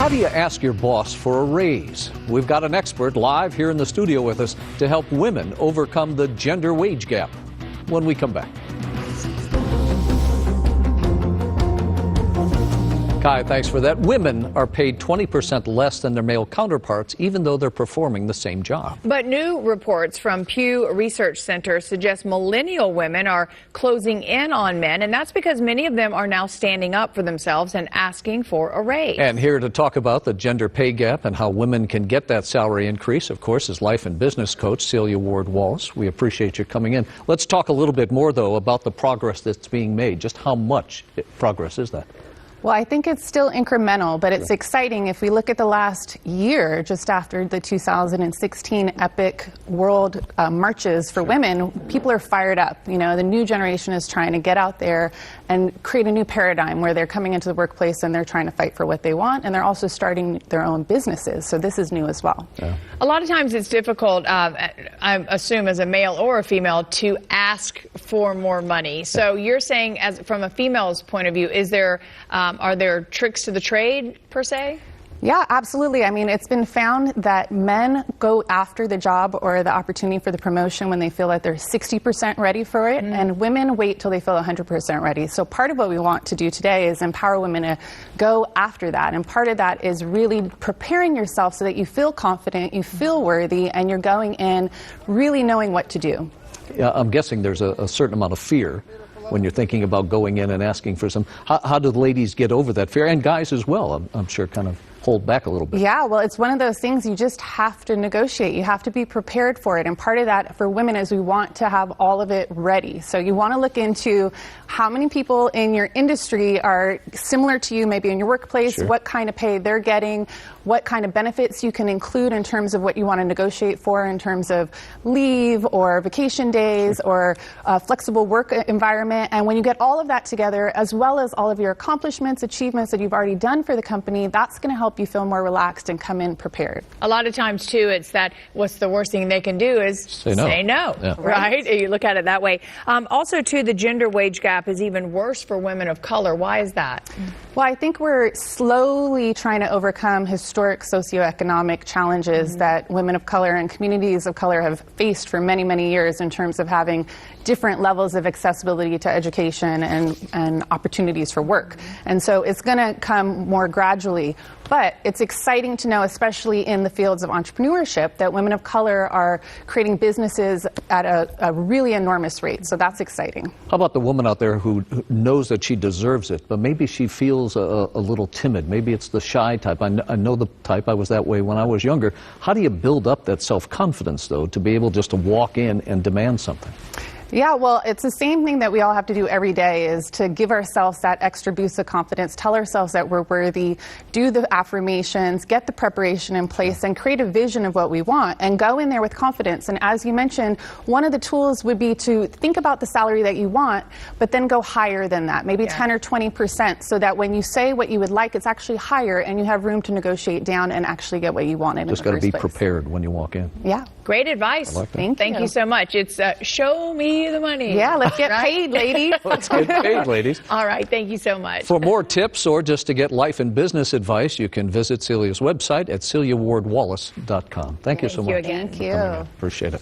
How do you ask your boss for a raise? We've got an expert live here in the studio with us to help women overcome the gender wage gap when we come back. Kai, thanks for that. Women are paid 20% less than their male counterparts, even though they're performing the same job. But new reports from Pew Research Center suggest millennial women are closing in on men, and that's because many of them are now standing up for themselves and asking for a raise. And here to talk about the gender pay gap and how women can get that salary increase, of course, is life and business coach Celia Ward-Wallace. We appreciate you coming in. Let's talk a little bit more, though, about the progress that's being made. Just how much progress is that? Well, I think it's still incremental, but it's exciting. If we look at the last year, just after the 2016 epic world marches for women, people are fired up. You know, the new generation is trying to get out there and create a new paradigm where they're coming into the workplace and they're trying to fight for what they want, and they're also starting their own businesses. So this is new as well. Yeah. A lot of times it's difficult, I assume as a male or a female, to ask for more money. So you're saying, as from a female's point of view, is there are there tricks to the trade, per se? Yeah, absolutely. I mean, it's been found that men go after the job or the opportunity for the promotion when they feel that they're 60% ready for it, and women wait till they feel 100% ready. So part of what we want to do today is empower women to go after that, and part of that is really preparing yourself so that you feel confident, you feel worthy, and you're going in really knowing what to do. Yeah, I'm guessing there's a certain amount of fear when you're thinking about going in and asking for some. How do the ladies get over that fear? And guys as well, I'm sure, kind of hold back a little bit. Yeah, well, it's one of those things you just have to negotiate. You have to be prepared for it. And part of that for women is we want to have all of it ready. So you want to look into how many people in your industry are similar to you, maybe in your workplace, what kind of pay they're getting, what kind of benefits you can include in terms of what you want to negotiate for in terms of leave or vacation days or a flexible work environment. And when you get all of that together, as well as all of your accomplishments, achievements that you've already done for the company, that's going to help you feel more relaxed and come in prepared. A lot of times, too, it's that what's the worst thing they can do is say no, yeah. Right? You look at it that way. Also, too, the gender wage gap is even worse for women of color. Why is that? Well, I think we're slowly trying to overcome historic socioeconomic challenges that women of color and communities of color have faced for many, many years in terms of having different levels of accessibility to education and opportunities for work. And so it's going to come more gradually. But it's exciting to know, especially in the fields of entrepreneurship, that women of color are creating businesses at a really enormous rate. So that's exciting. How about the woman out there who knows that she deserves it, but maybe she feels a little timid? Maybe it's the shy type. I know the type. I was that way when I was younger. How do you build up that self-confidence, though, to be able just to walk in and demand something? Yeah, well, it's the same thing that we all have to do every day, is to give ourselves that extra boost of confidence, tell ourselves that we're worthy, do the affirmations, get the preparation in place, and create a vision of what we want, and go in there with confidence. And as you mentioned, one of the tools would be to think about the salary that you want, but then go higher than that, maybe 10 or 20%, so that when you say what you would like, it's actually higher, and you have room to negotiate down and actually get what you wanted. Just got to be prepared when you walk in. Yeah. Great advice. I like that. Thank you so much. It's show me the money. Yeah, let's get paid, ladies. Let's get paid, ladies. All right, thank you so much. For more tips or just to get life and business advice, you can visit Celia's website at CeliaWardWallace.com. Thank you so much. Thank you again. Thank you. Appreciate it.